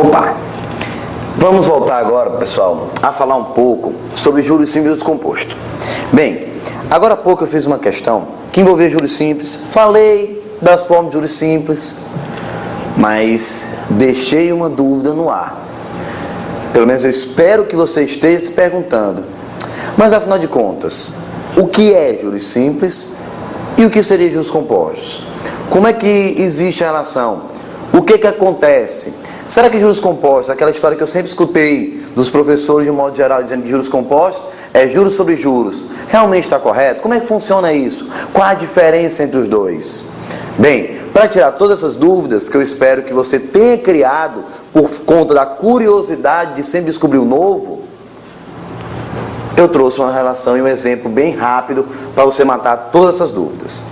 Opa! Vamos voltar agora, pessoal, a falar um pouco sobre juros simples e juros compostos. Bem, agora há pouco eu fiz uma questão que envolvia juros simples, falei das formas de juros simples, mas deixei uma dúvida no ar. Pelo menos eu espero que você esteja se perguntando. Mas afinal de contas, o que é juros simples e o que seria juros compostos? Como é que existe a relação? O que acontece? Será que juros compostos, aquela história que eu sempre escutei dos professores de um modo geral dizendo que juros compostos é juros sobre juros, realmente está correto? Como é que funciona isso? Qual a diferença entre os dois? Bem, para tirar todas essas dúvidas que eu espero que você tenha criado por conta da curiosidade de sempre descobrir o novo, eu trouxe uma relação e um exemplo bem rápido para você matar todas essas dúvidas.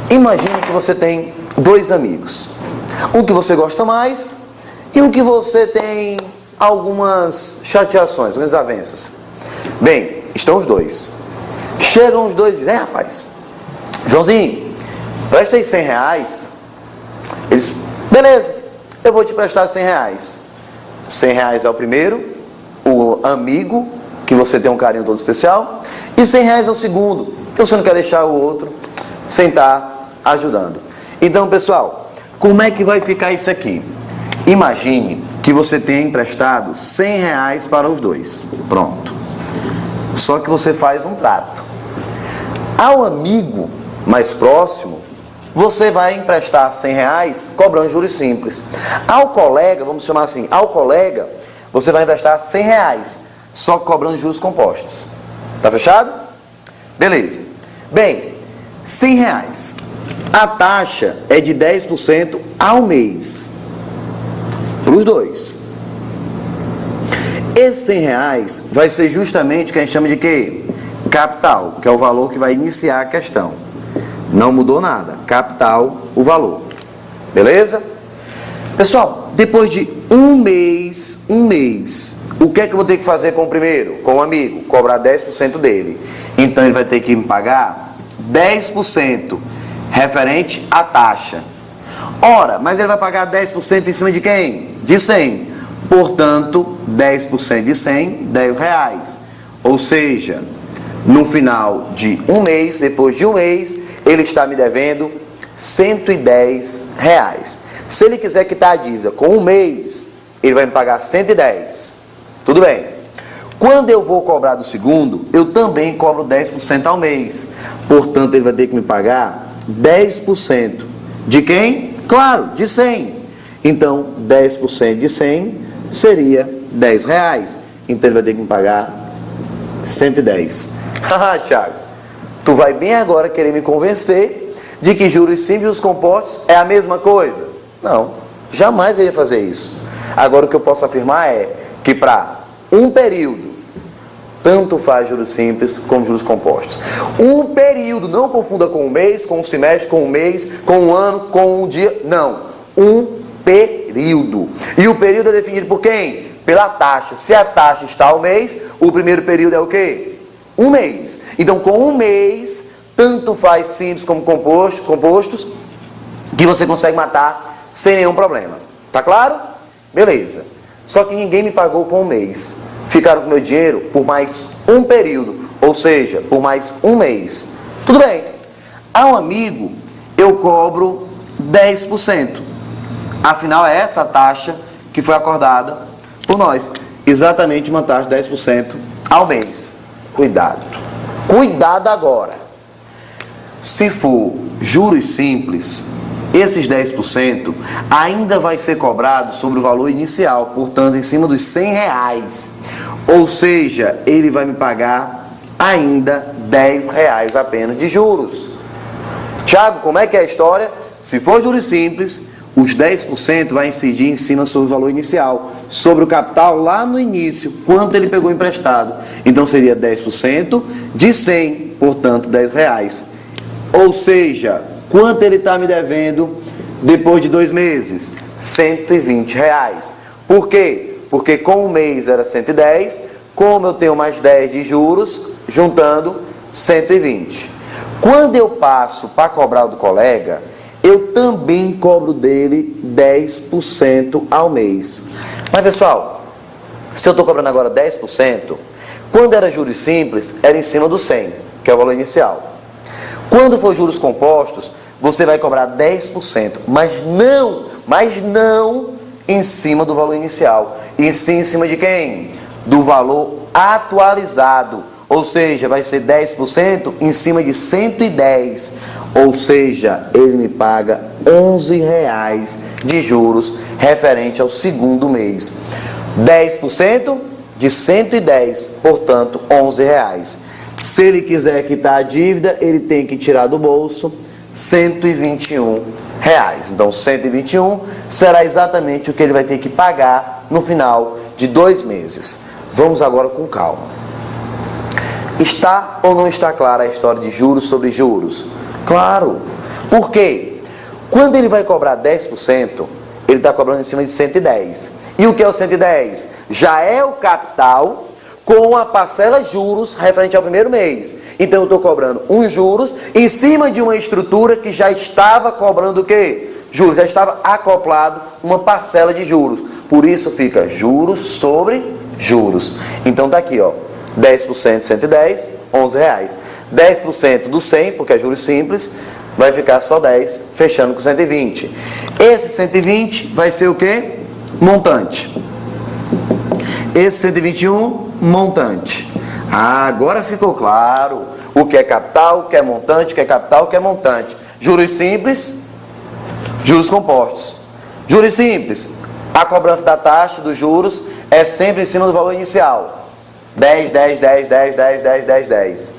Imagine que você tem dois amigos, um que você gosta mais e um que você tem algumas chateações, algumas desavenças. Bem, estão os dois. Chegam os dois e dizem: rapaz, Joãozinho, presta aí 100 reais. Eles: beleza, eu vou te prestar 100 reais. 100 reais é o primeiro, o amigo, que você tem um carinho todo especial, e 100 reais é o segundo, que você não quer deixar o outro sem estar ajudando. Então, pessoal, como é que vai ficar isso aqui? Imagine que você tenha emprestado 100 reais para os dois. Pronto. Só que você faz um trato. Ao amigo mais próximo, você vai emprestar 100 reais cobrando juros simples. Ao colega, vamos chamar assim, ao colega, você vai emprestar 100 reais, só cobrando juros compostos. Tá fechado? Beleza. Bem, 100 reais. A taxa é de 10% ao mês. Para os dois. Esses 100 reais vai ser justamente o que a gente chama de quê? Capital, que é o valor que vai iniciar a questão. Não mudou nada. Capital, o valor. Beleza? Pessoal, depois de um mês, o que é que eu vou ter que fazer com o primeiro? Com o amigo? Cobrar 10% dele. Então ele vai ter que me pagar 10% referente à taxa. Ora, mas ele vai pagar 10% em cima de quem? De 100. Portanto, 10% de 100, 10 reais. Ou seja, no final de um mês, depois de um mês, ele está me devendo 110 reais. Se ele quiser quitar a dívida com um mês, ele vai me pagar 110. Tudo bem. Quando eu vou cobrar do segundo, eu também cobro 10% ao mês. Portanto, ele vai ter que me pagar 10%. De quem? Claro, de 100. Então, 10% de 100 seria 10 reais. Então, ele vai ter que me pagar 110. Haha, Thiago, tu vai bem agora querer me convencer de que juros simples e juros compostos é a mesma coisa? Não, jamais eu iria fazer isso. Agora, o que eu posso afirmar é que para um período, tanto faz juros simples como juros compostos. Um período, não confunda com um mês, com um semestre, com um mês, com um ano, com um dia. Não. Um período. E o período é definido por quem? Pela taxa. Se a taxa está ao mês, o primeiro período é o quê? Um mês. Então, com um mês, tanto faz simples como compostos, que você consegue matar sem nenhum problema. Tá claro? Beleza. Só que ninguém me pagou com um mês. Ficaram com meu dinheiro por mais um período, ou seja, por mais um mês. Tudo bem. Ao amigo, eu cobro 10%. Afinal, é essa a taxa que foi acordada por nós. Exatamente uma taxa de 10% ao mês. Cuidado. Cuidado agora. Se for juros simples, esses 10% ainda vai ser cobrado sobre o valor inicial, portanto, em cima dos 100 reais. Ou seja, ele vai me pagar ainda 10 reais apenas de juros. Tiago, como é que é a história? Se for juros simples, os 10% vai incidir em cima sobre o valor inicial, sobre o capital lá no início, quanto ele pegou emprestado. Então seria 10% de 100, portanto 10 reais. Ou seja, quanto ele está me devendo depois de 2 meses? 120 reais. Por quê? Porque com um mês era 110, como eu tenho mais 10 de juros, juntando 120. Quando eu passo para cobrar do colega, eu também cobro dele 10% ao mês. Mas pessoal, se eu estou cobrando agora 10%, quando era juros simples, era em cima do 100, que é o valor inicial. Quando for juros compostos, você vai cobrar 10%, mas não em cima do valor inicial, e sim em cima de quem? Do valor atualizado, ou seja, vai ser 10% em cima de 110, ou seja, ele me paga R$11 de juros referente ao segundo mês. 10% de 110, portanto, R$11. Se ele quiser quitar a dívida, ele tem que tirar do bolso R$121. Então, 121 será exatamente o que ele vai ter que pagar no final de 2 meses. Vamos agora com calma. Está ou não está clara a história de juros sobre juros? Claro. Por quê? Quando ele vai cobrar 10%, ele está cobrando em cima de 110. E o que é o 110? Já é o capital com a parcela juros referente ao primeiro mês. Então eu estou cobrando uns juros em cima de uma estrutura que já estava cobrando o quê? Juros, já estava acoplado uma parcela de juros. Por isso fica juros sobre juros. Então está aqui, ó, 10% de 110, R$11. 10% do 100, porque é juros simples, vai ficar só 10, fechando com 120. Esse 120 vai ser o quê? Montante. Esse 121, montante. Ah, agora ficou claro o que é capital, o que é montante, o que é capital, o que é montante. Juros simples, juros compostos. Juros simples, a cobrança da taxa dos juros é sempre em cima do valor inicial. 10, 10, 10, 10, 10, 10, 10, 10.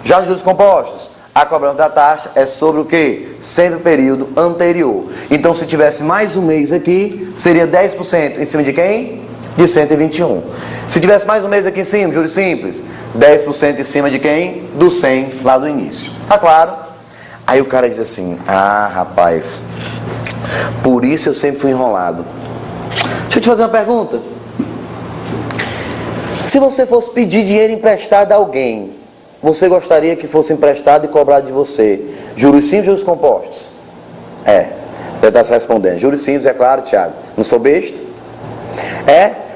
Já nos juros compostos, a cobrança da taxa é sobre o quê? Sempre o período anterior. Então, se tivesse mais um mês aqui, seria 10% em cima de quem? De 121. Se tivesse mais um mês aqui em cima, juros simples, 10% em cima de quem? Do 100 lá do início. Tá claro? Aí o cara diz assim, ah, rapaz, por isso eu sempre fui enrolado. Deixa eu te fazer uma pergunta. Se você fosse pedir dinheiro emprestado a alguém, você gostaria que fosse emprestado e cobrado de você juros simples ou juros compostos? Deve estar se respondendo. Juros simples, é claro, Thiago. Não sou besta?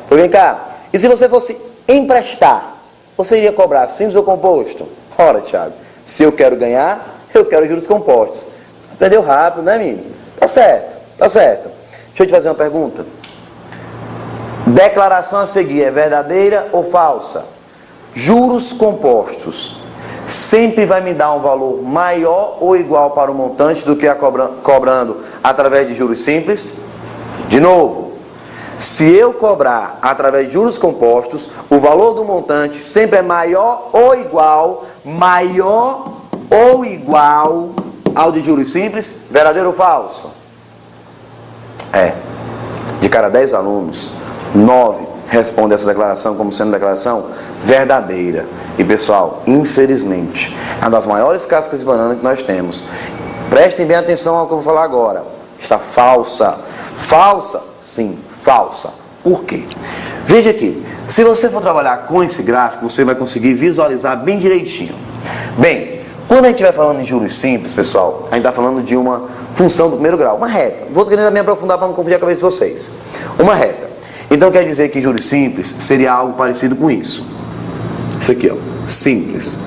Pois vem cá. E se você fosse emprestar, você iria cobrar simples ou composto? Ora, Thiago, se eu quero ganhar, eu quero juros compostos. Aprendeu rápido, né, menino? Tá certo, tá certo. Deixa eu te fazer uma pergunta. Declaração a seguir é verdadeira ou falsa? Juros compostos sempre vai me dar um valor maior ou igual para o montante do que a cobrando através de juros simples? De novo, se eu cobrar através de juros compostos, o valor do montante sempre é maior ou igual ao de juros simples? Verdadeiro ou falso? De cada 10 alunos, 9 respondem essa declaração como sendo declaração verdadeira. E pessoal, infelizmente, é uma das maiores cascas de banana que nós temos. Prestem bem atenção ao que eu vou falar agora. Está falsa. Falsa? Sim, falsa. Por quê? Veja aqui, se você for trabalhar com esse gráfico, você vai conseguir visualizar bem direitinho. Bem, quando a gente vai falando em juros simples, pessoal, a gente está falando de uma função do primeiro grau, uma reta. Vou querer me aprofundar para não confundir a cabeça de vocês. Uma reta. Então quer dizer que juros simples seria algo parecido com isso. Isso aqui, ó, simples.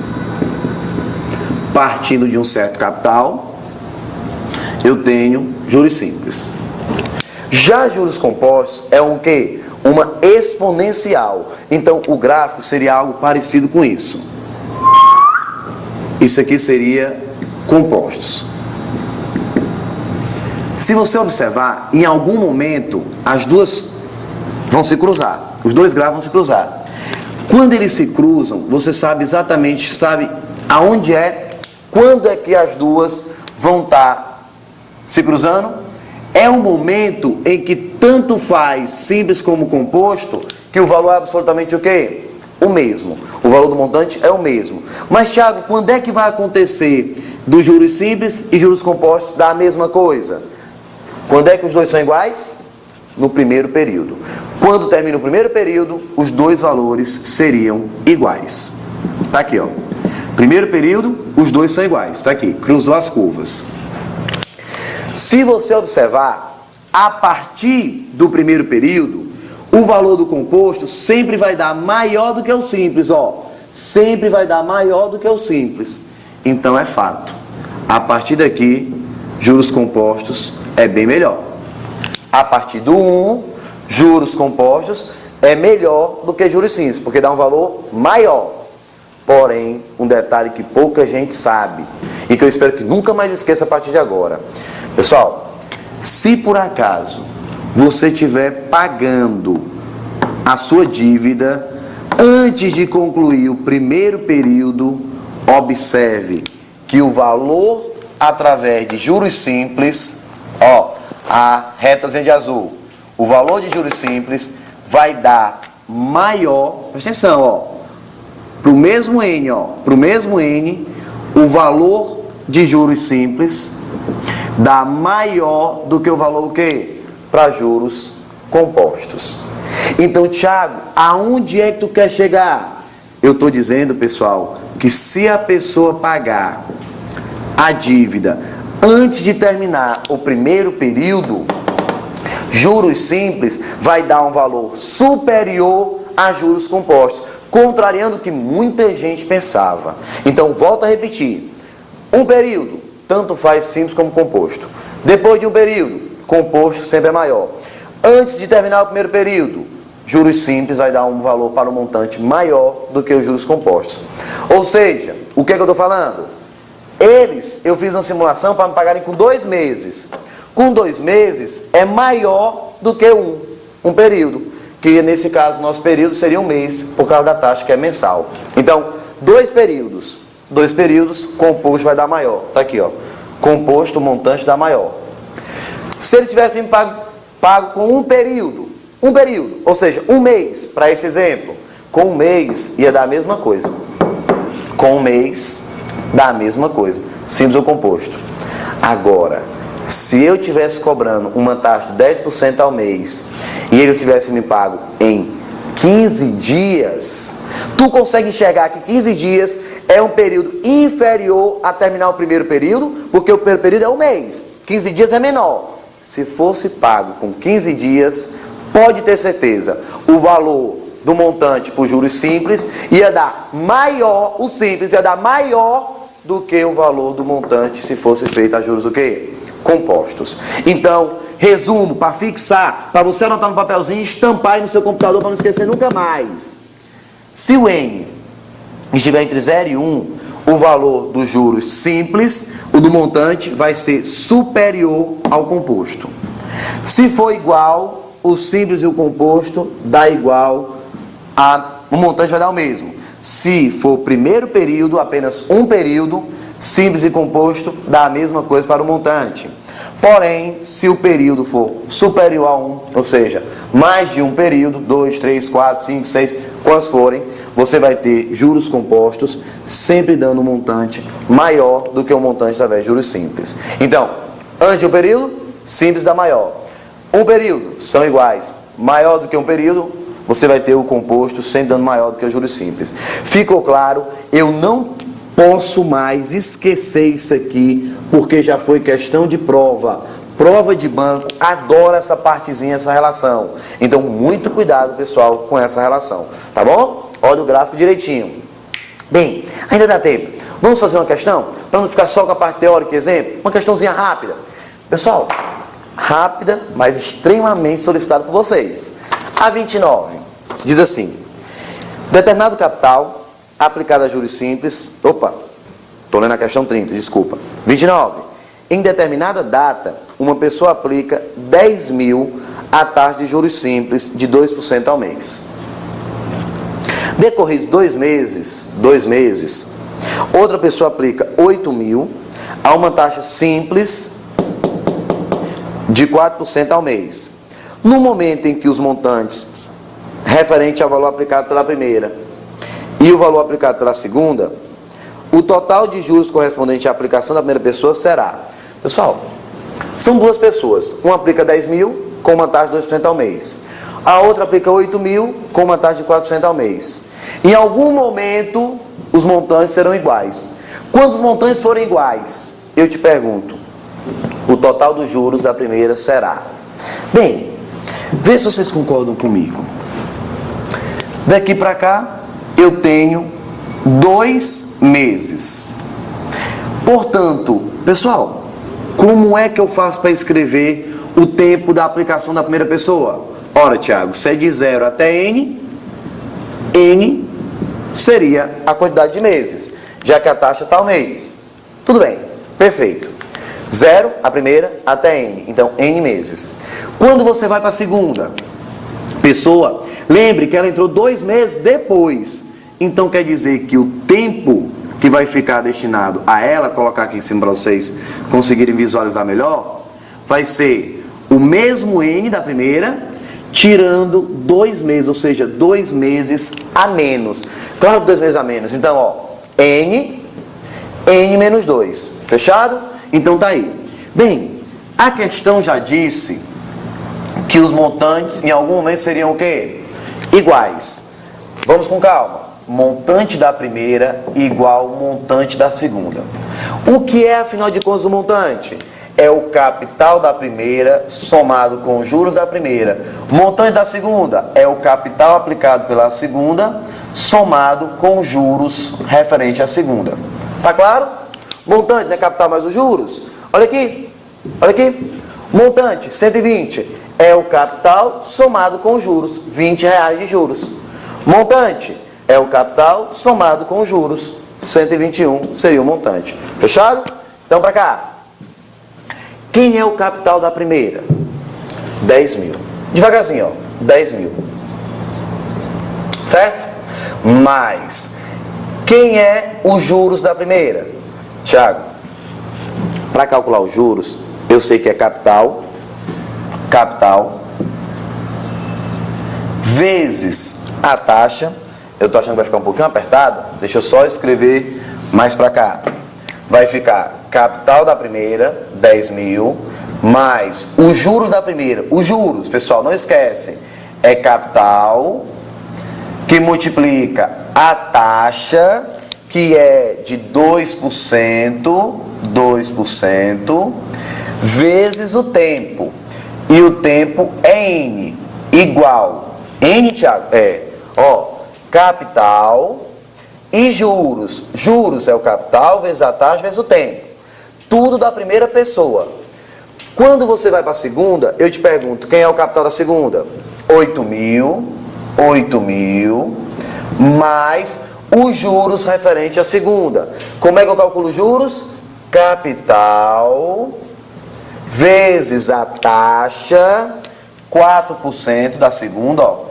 Partindo de um certo capital, eu tenho juros simples. Já juros compostos é um quê? Uma exponencial. Então o gráfico seria algo parecido com isso. Isso aqui seria compostos. Se você observar, em algum momento as duas vão se cruzar. Os dois gráficos vão se cruzar. Quando eles se cruzam, você sabe exatamente, sabe aonde quando é que as duas vão estar se cruzando? É um momento em que tanto faz simples como composto, que o valor é absolutamente o quê? O mesmo. O valor do montante é o mesmo. Mas, Thiago, quando é que vai acontecer dos juros simples e juros compostos da mesma coisa? Quando é que os dois são iguais? No primeiro período. Quando termina o primeiro período, os dois valores seriam iguais. Está aqui, ó. Primeiro período, os dois são iguais. Está aqui, cruzou as curvas. Se você observar, a partir do primeiro período, o valor do composto sempre vai dar maior do que o simples, ó. Sempre vai dar maior do que o simples. Então é fato. A partir daqui, juros compostos é bem melhor. A partir do 1, juros compostos é melhor do que juros simples, porque dá um valor maior. Porém, um detalhe que pouca gente sabe, e que eu espero que nunca mais esqueça a partir de agora. Pessoal, se por acaso você estiver pagando a sua dívida antes de concluir o primeiro período, observe que o valor através de juros simples, ó, a retazinha de azul, o valor de juros simples vai dar maior, presta atenção, ó, para o mesmo N, ó, para o mesmo N, o valor de juros simples dá maior do que o valor o quê? Para juros compostos. Então, Thiago, aonde é que tu quer chegar? Eu estou dizendo, pessoal, que se a pessoa pagar a dívida antes de terminar o primeiro período, juros simples vai dar um valor superior a juros compostos, contrariando o que muita gente pensava. Então, volto a repetir. Um período, tanto faz simples como composto. Depois de um período, composto sempre é maior. Antes de terminar o primeiro período, juros simples vai dar um valor para o montante maior do que os juros compostos. Ou seja, o que é que eu estou falando? Eu fiz uma simulação para me pagarem com 2 meses. Com 2 meses é maior do que um período. Que nesse caso, nosso período seria 1 mês, por causa da taxa que é mensal. Então, 2 períodos. 2 períodos, composto vai dar maior. Está aqui, ó. Composto, o montante dá maior. Se ele tivesse me pago com um período, ou seja, 1 mês, para esse exemplo, com 1 mês ia dar a mesma coisa. Com 1 mês dá a mesma coisa, simples ou composto. Agora, se eu tivesse cobrando uma taxa de 10% ao mês e ele tivesse me pago em 15 dias, tu consegue enxergar que 15 dias é um período inferior a terminar o primeiro período, porque o primeiro período é 1 mês, 15 dias é menor. Se fosse pago com 15 dias, pode ter certeza, o valor do montante por juros simples ia dar maior, o simples ia dar maior do que o valor do montante se fosse feito a juros o quê? Compostos. Então, resumo, para fixar, para você anotar no papelzinho e estampar aí no seu computador para não esquecer nunca mais. Se o N estiver entre 0 e 1, o valor dos juros simples, o do montante, vai ser superior ao composto. Se for igual, o simples e o composto dá igual o montante vai dar o mesmo. Se for o primeiro período, apenas um período, simples e composto dá a mesma coisa para o montante. Porém, se o período for superior a 1, ou seja, mais de um período, 2, 3, 4, 5, 6, quantos forem, você vai ter juros compostos sempre dando um montante maior do que o montante através de juros simples. Então, antes de um período, simples dá maior. Um período, são iguais. Maior do que um período, você vai ter o composto sempre dando maior do que os juros simples. Ficou claro? Eu não posso mais esquecer isso aqui, porque já foi questão de prova. Prova de banco, adora essa partezinha, essa relação. Então, muito cuidado, pessoal, com essa relação. Tá bom? Olha o gráfico direitinho. Bem, ainda dá tempo. Vamos fazer uma questão? Para não ficar só com a parte teórica e exemplo. Uma questãozinha rápida. Pessoal, rápida, mas extremamente solicitada por vocês. A 29 diz assim: determinado capital aplicado a juros simples. Opa, estou lendo a questão 30, desculpa. 29. Em determinada data, uma pessoa aplica 10 mil à taxa de juros simples de 2% ao mês. Decorridos 2 meses, outra pessoa aplica 8 mil a uma taxa simples de 4% ao mês. No momento em que os montantes referente ao valor aplicado pela primeira e o valor aplicado pela segunda, o total de juros correspondente à aplicação da primeira pessoa será... Pessoal, são 2 pessoas. Uma aplica 10 mil com uma taxa de 2% ao mês. A outra aplica 8 mil com uma taxa de 4% ao mês. Em algum momento, os montantes serão iguais. Quando os montantes forem iguais, eu te pergunto, o total dos juros da primeira será... Bem, Vê se vocês concordam comigo. Daqui para cá, eu tenho 2 meses. Portanto, pessoal, como é que eu faço para escrever o tempo da aplicação da primeira pessoa? Ora, Tiago, se é de 0 até N, N seria a quantidade de meses, já que a taxa está ao mês. Tudo bem, perfeito. 0, a primeira, até N. Então, N meses. Quando você vai para a segunda pessoa, lembre que ela entrou 2 meses depois. Então, quer dizer que o tempo que vai ficar destinado a ela, colocar aqui em cima para vocês conseguirem visualizar melhor, vai ser o mesmo N da primeira, tirando 2 meses, ou seja, 2 meses a menos. Claro que 2 meses a menos. Então, ó, N menos 2. Fechado? Então tá aí. Bem, a questão já disse que os montantes em algum momento seriam o quê? Iguais. Vamos com calma. Montante da primeira igual montante da segunda. O que é, afinal de contas, o montante? É o capital da primeira somado com os juros da primeira. O montante da segunda é o capital aplicado pela segunda somado com os juros referente à segunda. Tá claro? Montante, né? Capital mais os juros. Olha aqui. Olha aqui. Montante, 120. É o capital somado com os juros. R$20 de juros. Montante é o capital somado com os juros. 121 seria o montante. Fechado? Então, para cá. Quem é o capital da primeira? 10 mil. Devagarzinho, ó. 10 mil. Certo? Mais. Quem é os juros da primeira? Tiago, para calcular os juros, eu sei que é capital, vezes a taxa. Eu estou achando que vai ficar um pouquinho apertado, deixa eu só escrever mais para cá. Vai ficar capital da primeira, 10 mil, mais os juros da primeira. Os juros, pessoal, não esquecem, é capital que multiplica a taxa, que é de 2%, vezes o tempo. E o tempo é N, igual. N, Tiago, capital e juros. Juros é o capital vezes a taxa vezes o tempo. Tudo da primeira pessoa. Quando você vai para a segunda, eu te pergunto, quem é o capital da segunda? 8 mil, mais os juros referente à segunda. Como é que eu calculo os juros? Capital vezes a taxa, 4% da segunda, ó,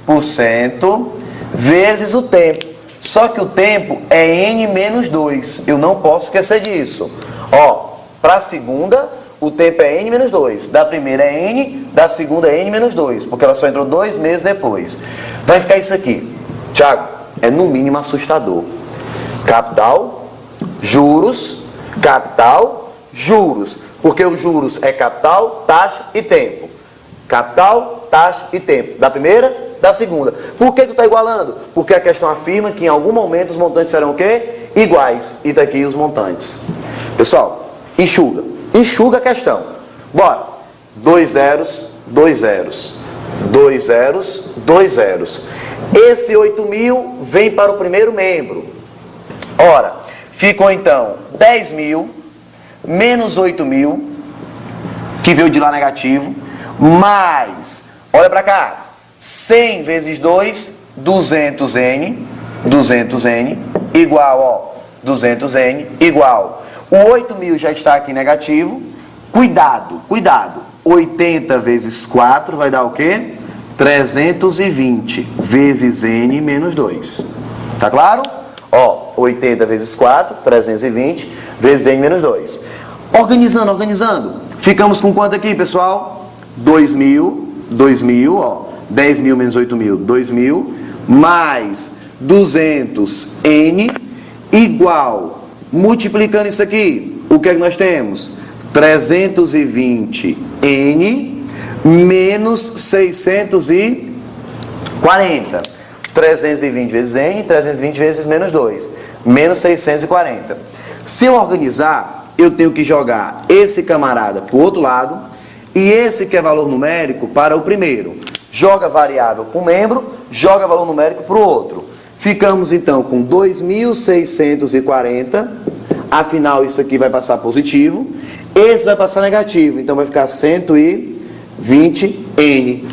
4% vezes o tempo. Só que o tempo é N menos 2. Eu não posso esquecer disso. Ó, para a segunda, o tempo é N menos 2. Da primeira é N, da segunda é N menos 2. Porque ela só entrou 2 meses depois. Vai ficar isso aqui. Tiago, é no mínimo assustador. Capital, juros, capital, juros. Porque os juros é capital, taxa e tempo. Capital, taxa e tempo. Da primeira, da segunda. Por que tu está igualando? Porque a questão afirma que em algum momento os montantes serão o quê? Iguais. E está aqui os montantes. Pessoal, enxuga. Enxuga a questão. Bora. 2 zeros, 2 zeros. 2 zeros, 2 zeros. Esse 8 mil vem para o primeiro membro. Ora, ficou então 10 mil menos 8 mil, que veio de lá negativo, mais, olha para cá, 100 vezes 2, 200N, 200N, igual, ó, 200N, igual. O 8 mil já está aqui negativo. Cuidado, cuidado. 80 vezes 4 vai dar o quê? 320 vezes N menos 2. Tá claro? Ó, 80 vezes 4, 320 vezes N menos 2. Organizando, organizando. Ficamos com quanto aqui, pessoal? 2 mil, ó. 10 mil menos 8 mil, 2 mil, mais 200N, igual, multiplicando isso aqui, o que é que nós temos? 320N menos 640. 320 vezes N, 320 vezes menos 2, menos 640. Se eu organizar, eu tenho que jogar esse camarada para o outro lado, e esse que é valor numérico para o primeiro. Joga variável para um membro, joga valor numérico para o outro. Ficamos então com 2.640, afinal isso aqui vai passar positivo, esse vai passar negativo, então vai ficar 120N.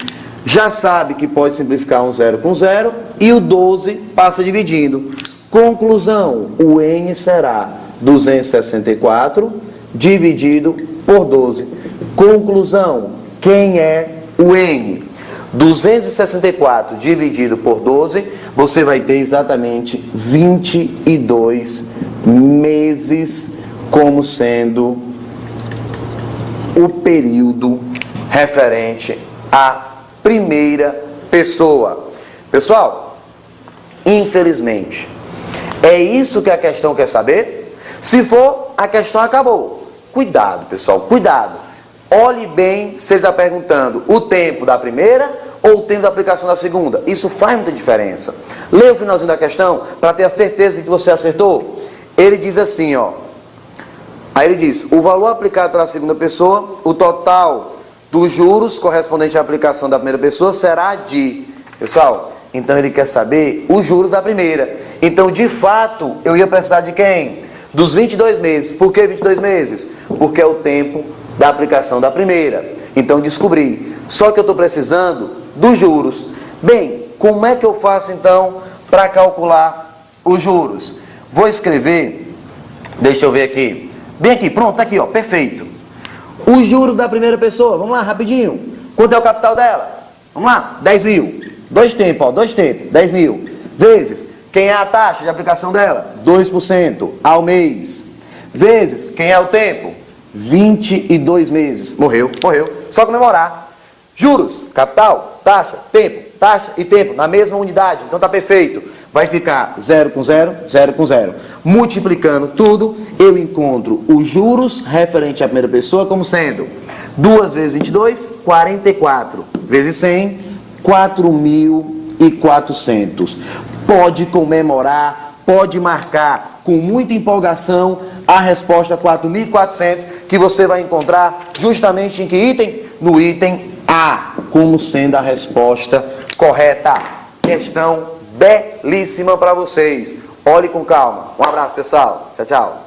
Já sabe que pode simplificar um zero com zero, e o 12 passa dividindo. Conclusão, o N será 264 dividido por 12. Conclusão, quem é o N? 264 dividido por 12, você vai ter exatamente 22 meses como sendo o período referente à primeira pessoa. Pessoal, infelizmente, é isso que a questão quer saber? Se for, a questão acabou. Cuidado, pessoal, cuidado. Olhe bem se ele está perguntando o tempo da primeira ou o tempo da aplicação da segunda. Isso faz muita diferença. Leia o finalzinho da questão para ter a certeza de que você acertou. Ele diz assim, ó. Aí ele diz, o valor aplicado pela segunda pessoa, o total dos juros correspondente à aplicação da primeira pessoa será de... Pessoal, então ele quer saber os juros da primeira. Então, de fato, eu ia precisar de quem? Dos 22 meses. Por que 22 meses? Porque é o tempo da aplicação da primeira. Então, descobri. Só que eu estou precisando dos juros. Bem, como é que eu faço, então, para calcular os juros? Vou escrever, deixa eu ver aqui. Bem aqui, pronto, tá aqui, ó, perfeito. Os juros da primeira pessoa, vamos lá, rapidinho. Quanto é o capital dela? Vamos lá, 10 mil. Dois tempos, ó, 10 mil. Vezes, quem é a taxa de aplicação dela? 2% ao mês. Vezes, quem é o tempo? 22 meses. Morreu. Só comemorar. Juros, capital, taxa e tempo, na mesma unidade. Então tá perfeito. Vai ficar 0 com 0, 0 com 0. Multiplicando tudo, eu encontro os juros referente à primeira pessoa como sendo 2 vezes 22, 44. Vezes 100, 4.400. Pode comemorar, pode marcar com muita empolgação a resposta 4.400 que você vai encontrar justamente em que item? No item A, como sendo a resposta correta. Questão belíssima para vocês. Olhe com calma. Um abraço, pessoal. Tchau, tchau.